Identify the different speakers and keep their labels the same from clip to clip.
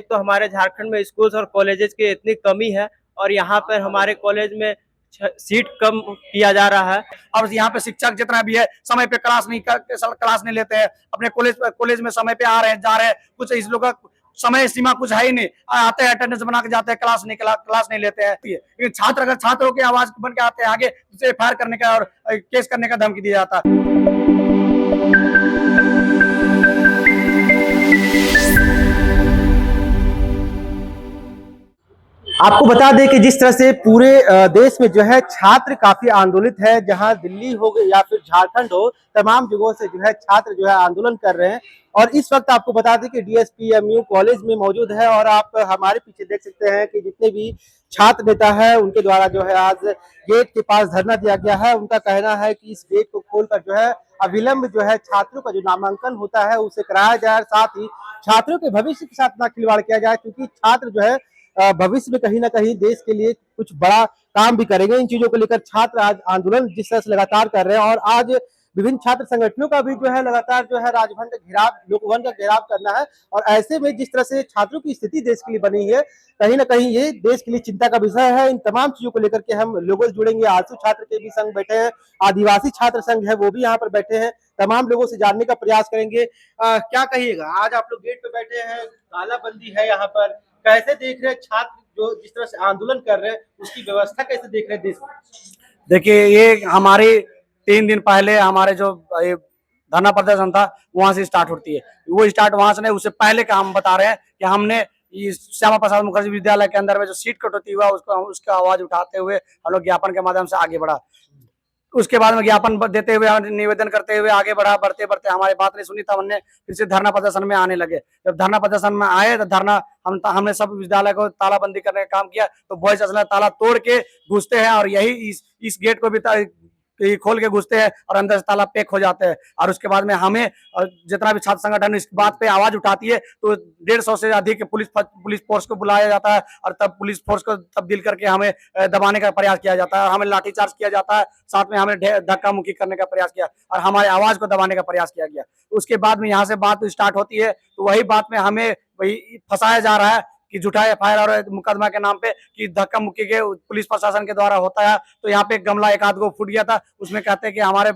Speaker 1: एक तो हमारे झारखंड में स्कूल्स और कॉलेजेस की इतनी कमी है और यहाँ पर हमारे कॉलेज में सीट कम किया जा रहा है।
Speaker 2: और यहाँ पे शिक्षक जितना भी है समय पे क्लास नहीं लेते हैं। अपने कॉलेज में समय पे आ रहे हैं, जा रहे हैं, कुछ इस लोग का समय सीमा कुछ है ही नहीं। आते हैं, अटेंडेंस बना के जाते हैं, क्लास नहीं लेते हैं। लेकिन छात्र अगर छात्रों की आवाज बन के आते हैं आगे, उसे फायर करने का और केस करने का धमकी दिया जाता है।
Speaker 3: आपको बता दें कि जिस तरह से पूरे देश में जो है छात्र काफी आंदोलित है, जहां दिल्ली हो या फिर झारखंड हो, तमाम जगहों से जो है छात्र जो है आंदोलन कर रहे हैं। और इस वक्त आपको बता दें कि डीएसपीएमयू कॉलेज में मौजूद है और आप हमारे पीछे देख सकते हैं कि जितने भी छात्र नेता है उनके द्वारा जो है आज गेट के पास धरना दिया गया है। उनका कहना है कि इस गेट को खोलकर जो है अविलंब जो है छात्रों का जो नामांकन होता है उसे कराया जाए, साथ ही छात्रों के भविष्य के साथ ना खिलवाड़ किया जाए, क्योंकि छात्र जो है भविष्य में कहीं ना कहीं देश के लिए कुछ बड़ा काम भी करेंगे। इन चीजों को लेकर छात्र आज आंदोलन जिस तरह से लगातार कर रहे हैं और आज विभिन्न छात्र संगठनों का भी जो है लगातार जो है राजभवन का घेराव, लोकभवन का घेराव करना है। और ऐसे में जिस तरह से छात्रों की स्थिति देश के लिए बनी है, कहीं ना कहीं ये देश के लिए चिंता का विषय है। इन तमाम चीजों को लेकर के हम लोगों से जुड़ेंगे। आलसू छात्र के भी संघ बैठे हैं, आदिवासी छात्र संघ है वो भी यहाँ पर बैठे हैं, तमाम लोगों से जानने का प्रयास करेंगे। क्या कहिएगा, आज आप लोग गेट पे बैठे हैं, तालाबंदी है यहाँ पर, कैसे देख रहे हैं छात्र जो जिस तरह से आंदोलन कर रहे हैं उसकी व्यवस्था कैसे देख रहे हैं देश में?
Speaker 2: देखिए, ये हमारी 3 दिन पहले हमारे जो धरना प्रदर्शन था वहां से स्टार्ट होती है। वो स्टार्ट वहां से नहीं, उससे पहले का हम बता रहे हैं कि हमने श्यामा प्रसाद मुखर्जी विद्यालय के अंदर में जो सीट कटौती हुआ उसका आवाज उठाते हुए हम लोग ज्ञापन के माध्यम से आगे बढ़ा। उसके बाद में ज्ञापन देते हुए, निवेदन करते हुए आगे बढ़ा। बढ़ते बढ़ते हमारी बात नहीं सुनी, तब हमने फिर से धरना प्रदर्शन में आने लगे। जब धरना प्रदर्शन में आए तो हमने सब विद्यालय को तालाबंदी करने का काम किया। तो बॉयज असला ताला तोड़ के घुसते हैं और यही इस गेट को भी खोल के घुसते हैं और अंदर से ताला पैक हो जाते हैं। और उसके बाद में हमें जितना भी छात्र संगठन इस बात पे आवाज उठाती है तो 150 से अधिक पुलिस फोर्स को बुलाया जाता है और तब पुलिस फोर्स को तब्दील करके हमें दबाने का प्रयास किया जाता है और हमें लाठीचार्ज किया जाता है। साथ में हमें धक्का मुक्की करने का प्रयास किया और हमारे आवाज को दबाने का प्रयास किया गया। उसके बाद में यहाँ से बात स्टार्ट होती है तो वही बात में हमें वही फंसाया जा रहा है कि झूठा एफआईआर और मुकदमा के नाम पे कि धक्का मुक्की के पुलिस प्रशासन के द्वारा होता है। तो यहाँ पे गमला एक आध गो फूट गया था, उसमें कहते हैं कि हमारे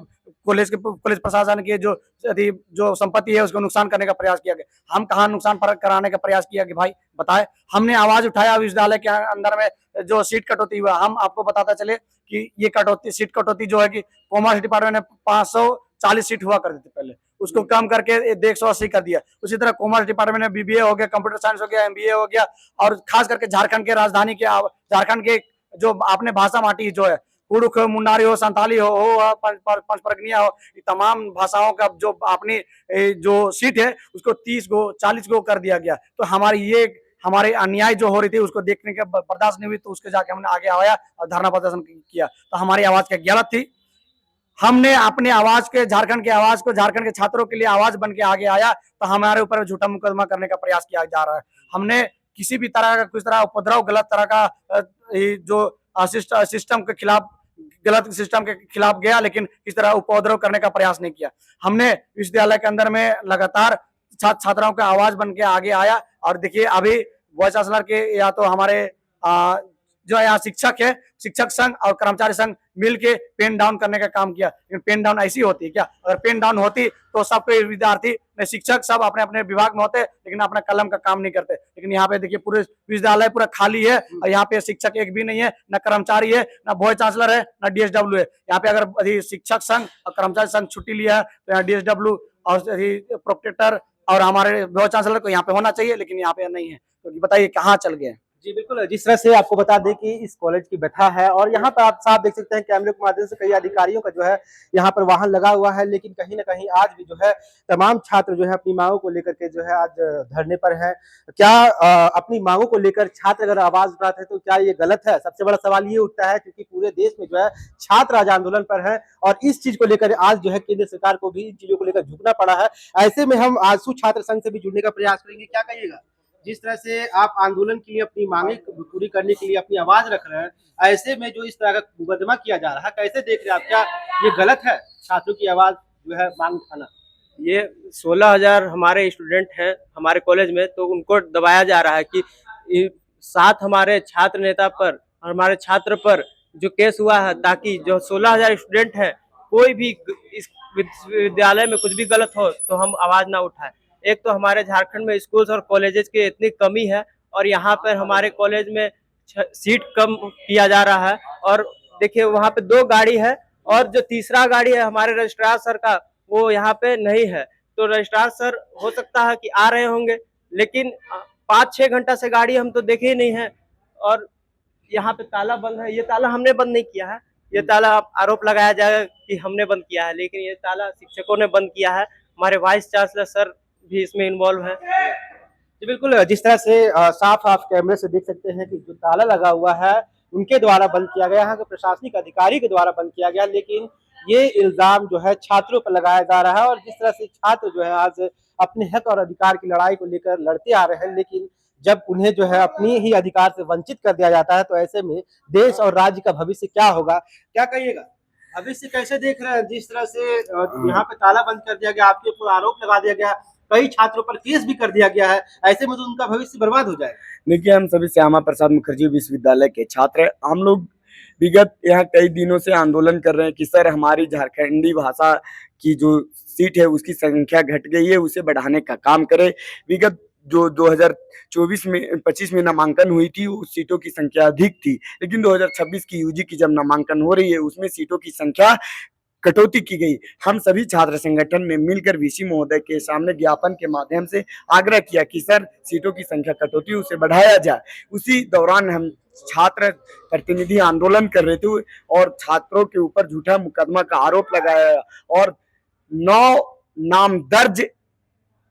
Speaker 2: पुलिस प्रशासन की जो संपत्ति है उसको नुकसान करने का प्रयास किया गया। हम कहाँ नुकसान कराने का प्रयास किया कि भाई बताए। हमने आवाज उठाया विश्वविद्यालय के अंदर में जो सीट कटौती हुआ, हम आपको बताता चले कि ये सीट कटौती जो है कि कॉमर्स डिपार्टमेंट ने 540 सीट हुआ करती थी पहले, उसको कम करके 180 कर दिया। उसी तरह कॉमर्स डिपार्टमेंट में बीबीए हो गया, कंप्यूटर साइंस हो गया, एमबीए हो गया। और खास करके झारखंड के राजधानी के झारखंड के जो आपने भाषा माटी जो है, कुड़ुख हो, मुंडारी हो, संताली हो पंचपरगनिया हो, तमाम भाषाओं का जो अपनी जो सीट है उसको 30 गो 40 गो कर दिया गया। तो हमारे अन्याय जो हो रही थी उसको देखने के बर्दाश्त नहीं हुई, तो उसके जाके हमने आगे आया और धरना प्रदर्शन किया। तो हमारी आवाज क्या गलत थी? हमने अपने आवाज के झारखंड की आवाज को झारखंड के छात्रों के लिए आवाज बन के आगे आया तो हमारे ऊपर झूठा मुकदमा करने का प्रयास किया जा रहा है। हमने किसी भी तरह का कुछ तरह उपद्रव गलत तरह का जो सिस्टम के खिलाफ गलत सिस्टम के खिलाफ गया, लेकिन इस तरह उपद्रव करने का प्रयास नहीं किया। हमने विश्वविद्यालय के अंदर में लगातार छात्राओं का आवाज बन के आगे आया। और देखिए अभी वाइस चांसलर के या तो हमारे जो यहाँ शिक्षक है, शिक्षक संघ और कर्मचारी संघ मिलके पेन डाउन करने का काम किया। लेकिन पेन डाउन ऐसी होती है क्या? अगर पेन डाउन होती तो सबके विद्यार्थी शिक्षक सब अपने अपने विभाग में होते, लेकिन अपना कलम का काम नहीं करते। लेकिन यहाँ पे देखिए पूरे विश्वविद्यालय पूरा खाली है और यहाँ पे शिक्षक एक भी नहीं है, न कर्मचारी है, न वाइस चांसलर है, न डीएसडब्ल्यू है। यहाँ पे अगर शिक्षक संघ और कर्मचारी संघ छुट्टी लिया है तो यहाँ डीएसडब्ल्यू और प्रोटेक्टर और हमारे वाइस चांसलर को यहाँ पे होना चाहिए, लेकिन यहाँ पे नहीं है। तो बताइए कहाँ चल गए?
Speaker 3: जी बिल्कुल, जिस तरह से आपको बता दें कि इस कॉलेज की व्यथा है और यहाँ पर आप साफ देख सकते हैं कैमरे के माध्यम से कई अधिकारियों का जो है यहाँ पर वाहन लगा हुआ है, लेकिन कहीं ना कहीं आज भी जो है तमाम छात्र जो है अपनी मांगों को लेकर के जो है आज धरने पर है। क्या अपनी मांगों को लेकर छात्र अगर आवाज उठाते हैं तो क्या ये गलत है? सबसे बड़ा सवाल ये उठता है क्योंकि पूरे देश में जो है छात्र आज आंदोलन पर है और इस चीज को लेकर आज जो है केंद्र सरकार को भी इन चीजों को लेकर झुकना पड़ा है। ऐसे में हम आलसू छात्र संघ से भी जुड़ने का प्रयास करेंगे। क्या कहिएगा, जिस तरह से आप आंदोलन के लिए अपनी मांगे पूरी करने के लिए अपनी आवाज रख रहे हैं, ऐसे में जो इस तरह का मुकदमा किया जा रहा है कैसे देख रहे हैं आप? क्या ये गलत है छात्रों की आवाज जो है मांग उठाना?
Speaker 1: ये 16,000 हमारे स्टूडेंट हैं हमारे कॉलेज में, तो उनको दबाया जा रहा है कि 7 हमारे छात्र नेता पर, हमारे छात्र पर जो केस हुआ है, ताकि जो 16,000 स्टूडेंट हैं, कोई भी इस विश्वविद्यालय में कुछ भी गलत हो तो हम आवाज ना उठाए। एक तो हमारे झारखंड में स्कूल्स और कॉलेजेस की इतनी कमी है, और यहाँ पर हमारे कॉलेज में सीट कम किया जा रहा है। और देखिए वहाँ पे 2 गाड़ी है, और जो तीसरा गाड़ी है हमारे रजिस्ट्रार सर का, वो यहाँ पे नहीं है। तो रजिस्ट्रार सर हो सकता है कि आ रहे होंगे, लेकिन 5-6 घंटा से गाड़ी हम तो देखे ही नहीं है। और यहाँ पे ताला बंद है, ये ताला हमने बंद नहीं किया है, ये ताला आरोप लगाया जाएगा कि हमने बंद किया है, लेकिन ये ताला शिक्षकों ने बंद किया है। हमारे वाइस चांसलर सर भी इसमें इन्वॉल्व है।
Speaker 3: जी बिल्कुल, जिस तरह से साफ साफ कैमरे से देख सकते हैं कि जो ताला लगा हुआ है उनके द्वारा बंद किया गया, यहाँ के प्रशासनिक अधिकारी के द्वारा बंद किया गया, लेकिन ये इल्जाम जो है छात्रों पर लगाया जा रहा है। और जिस तरह से छात्र जो है आज अपने हक और अधिकार की लड़ाई को लेकर लड़ते आ रहे हैं, लेकिन जब उन्हें जो है अपनी ही अधिकार से वंचित कर दिया जाता है, तो ऐसे में देश और राज्य का भविष्य क्या होगा, क्या कहिएगा? भविष्य कैसे देख रहे हैं? जिस तरह से यहाँ पे ताला बंद कर दिया गया, आपके ऊपर आरोप लगा दिया गया, कई छात्रों पर केस भी कर दिया गया है, ऐसे में तो उनका भविष्य बर्बाद हो जाएगा।
Speaker 4: देखिए, हम सभी श्यामा प्रसाद मुखर्जी विश्वविद्यालय के छात्र हैं। हम लोग विगत यहाँ कई दिनों से आंदोलन कर रहे हैं कि सर हमारी झारखंडी भाषा की जो सीट है उसकी संख्या घट गई है, उसे बढ़ाने का काम करे। विगत जो 2024 में 25 में नामांकन हुई थी उस सीटों की संख्या अधिक थी, लेकिन 2026 की यूजी की जब नामांकन हो रही है उसमें सीटों की संख्या कटौती की गई। हम सभी छात्र संगठन ने मिलकर वीसी महोदय के सामने ज्ञापन के माध्यम से आग्रह किया कि सर सीटों की संख्या कटौती उसे बढ़ाया जाए। उसी दौरान हम छात्र प्रतिनिधि आंदोलन कर रहे थे और छात्रों के ऊपर झूठा मुकदमा का आरोप लगाया और 9 नाम दर्ज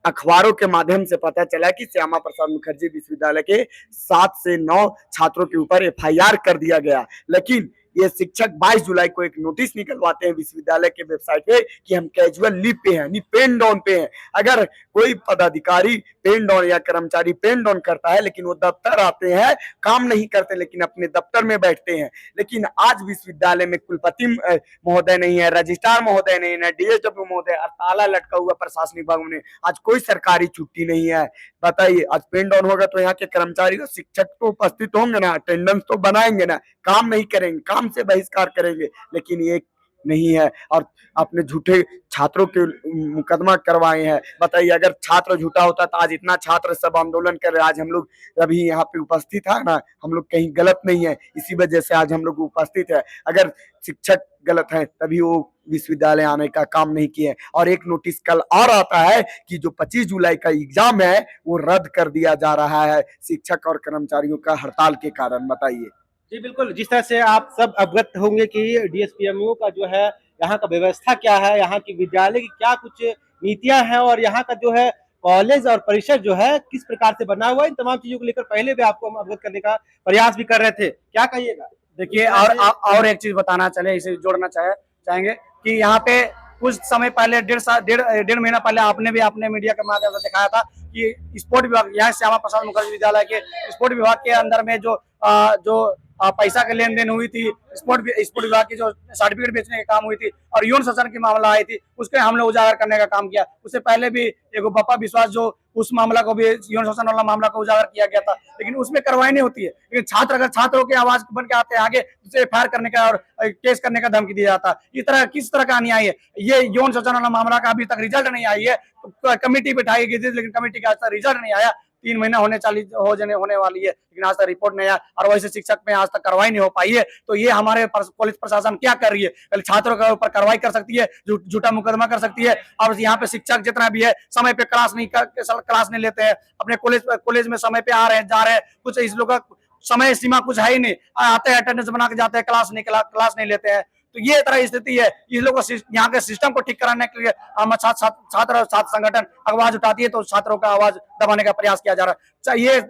Speaker 4: अखबारों के माध्यम से पता चला कि श्यामा प्रसाद मुखर्जी विश्वविद्यालय के 7 से 9 छात्रों के ऊपर एफआईआर कर दिया गया। लेकिन ये शिक्षक 22 जुलाई को एक नोटिस निकलवाते हैं विश्वविद्यालय के वेबसाइट पे कि हम कैजुअल लीव पे हैं, नहीं पेन डाउन पे हैं। अगर कोई पदाधिकारी पेन डाउन या कर्मचारी पेन डाउन करता है लेकिन वो दफ्तर आते हैं, काम नहीं करते लेकिन अपने दफ्तर में बैठते हैं। लेकिन आज विश्वविद्यालय में कुलपति महोदय नहीं है, रजिस्ट्रार महोदय नहीं है, डीएसडब्ल्यू महोदय, ताला लटका हुआ प्रशासनिक विभाग में, आज कोई सरकारी छुट्टी नहीं है। बताइए, आज पेन डाउन होगा तो यहाँ के कर्मचारी और शिक्षक तो उपस्थित होंगे ना, अटेंडेंस तो बनाएंगे ना, काम नहीं करेंगे, काम से बहिष्कार करेंगे, लेकिन ये नहीं है और अपने झूठे छात्रों के मुकदमा करवाए हैं। बताइए, अगर छात्र झूठा होता तो आज इतना छात्र सब आंदोलन कर रहे, आज हम लोग अभी यहाँ पे उपस्थित है ना, हम लोग कहीं गलत नहीं है, इसी वजह से आज हम लोग उपस्थित है। अगर शिक्षक गलत है तभी वो विश्वविद्यालय आने का काम नहीं किए। और एक नोटिस कल और आता है कि जो 25 जुलाई का एग्जाम है वो रद्द कर दिया जा रहा है शिक्षक और कर्मचारियों का हड़ताल के कारण। बताइए।
Speaker 3: जी बिल्कुल, जिस तरह से आप सब अवगत होंगे कि डीएसपीएमयू का जो है यहाँ का व्यवस्था क्या है, यहाँ की विद्यालय की क्या कुछ नीतियां हैं, और यहाँ का जो है कॉलेज और परिसर जो है किस प्रकार से बना हुआ है, इन तमाम चीजों को लेकर पहले भी आपको हम अवगत करने का प्रयास भी कर रहे थे। क्या कहिएगा?
Speaker 2: देखिए, और एक चीज बताना चले, इसे जोड़ना चाहेंगे कि यहाँ पे कुछ समय पहले डेढ़ महीना पहले आपने भी अपने मीडिया के माध्यम से दिखाया था कि स्पोर्ट विभाग, यहाँ श्यामा प्रसाद मुखर्जी विद्यालय के स्पोर्ट विभाग के अंदर में जो पैसा के लेन देन हुई थी, स्पोर्ट विभाग की जो सर्टिफिकेट बेचने का काम हुई थी और यौन शोषण की मामला आई थी, उसके हमने उजागर करने का काम किया। उससे पहले भी एक बप्पा विश्वास जो उस मामला को भी, यौन शोषण वाला मामला को उजागर किया गया था, लेकिन उसमें कार्रवाई नहीं होती है। लेकिन छात्र अगर छात्रों की आवाज बन के आते हैं आगे, उसे एफआईआर करने का और केस करने का धमकी दिया जाता है। इस तरह किस तरह का अन्याय है ये? यौन शोषण वाला मामला का अभी तक रिजल्ट नहीं आई है, तो कमेटी बिठाई गई थी लेकिन कमेटी का आज तक रिजल्ट नहीं आया। 3 महीना होने वाली है लेकिन आज तक रिपोर्ट नहीं आया, और वैसे शिक्षक में आज तक कार्रवाई नहीं हो पाई है। तो ये हमारे कॉलेज प्रशासन क्या कर रही है? कल छात्रों के ऊपर कार्रवाई कर सकती है, झूठा मुकदमा कर सकती है, और यहाँ पे शिक्षक जितना भी है समय पे क्लास नहीं लेते हैं, अपने कॉलेज में समय पे आ रहे हैं, जा रहे हैं, कुछ इस लोग का समय सीमा कुछ है ही नहीं, आते हैं अटेंडेंस बना के जाते हैं, क्लास नहीं लेते हैं। तो ये तरह स्थिति है। इस लोगों को यहाँ के सिस्टम को ठीक कराने के लिए हम छात्र संगठन आवाज उठाती है तो छात्रों का आवाज दबाने का प्रयास किया जा रहा है। ये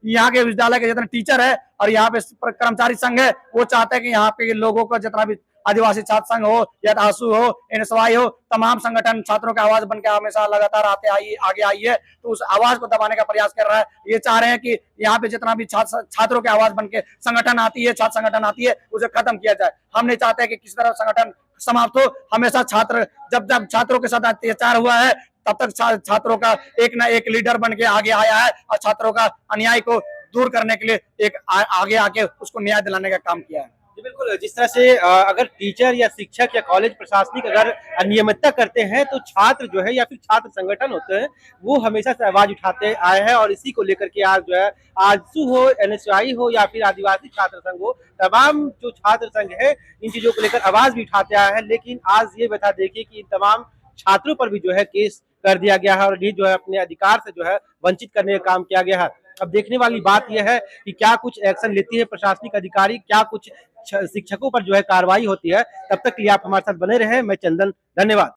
Speaker 2: यहाँ के विद्यालय के जितने टीचर है और यहाँ पे कर्मचारी संघ है, वो चाहते हैं कि यहाँ पे लोगों का जितना भी आदिवासी छात्र संघ हो या आंसू हो, एनएसवाई हो, तमाम संगठन छात्रों की आवाज बनकर हमेशा लगातार आगे आई है। तो उस आवाज को दबाने का प्रयास कर रहा है। ये चाह रहे हैं कि यहाँ पे जितना भी छात्रों की आवाज बनके संगठन आती है, छात्र संगठन आती है, उसे खत्म किया जाए। हम नहीं चाहते कि किसी तरह संगठन समाप्त हो। हमेशा छात्र, जब छात्रों के साथ अत्याचार हुआ है तब तक छात्रों का एक ना एक लीडर बन के आगे आया है और छात्रों का अन्याय को दूर करने के लिए एक आगे आके उसको न्याय दिलाने का काम किया है।
Speaker 3: जी बिल्कुल, जिस तरह से अगर टीचर या शिक्षक या कॉलेज प्रशासनिक अगर अनियमितता करते हैं तो छात्र जो है या फिर छात्र संगठन होते हैं वो हमेशा से आवाज उठाते आए हैं और इसी को लेकर के आज जो है आजसू हो, एनएसयूआई हो या फिर आदिवासी छात्र संघ हो, तमाम जो छात्र संघ है इन चीजों को लेकर आवाज भी उठाते आए हैं। लेकिन आज ये बता देखिए कि इन तमाम छात्रों पर भी जो है केस कर दिया गया है और ये जो है अपने अधिकार से जो है वंचित करने का काम किया गया है। अब देखने वाली बात यह है कि क्या कुछ एक्शन लेती है प्रशासनिक अधिकारी, क्या कुछ शिक्षकों पर जो है कार्रवाई होती है। तब तक के लिए आप हमारे साथ बने रहे। मैं चंदन, धन्यवाद।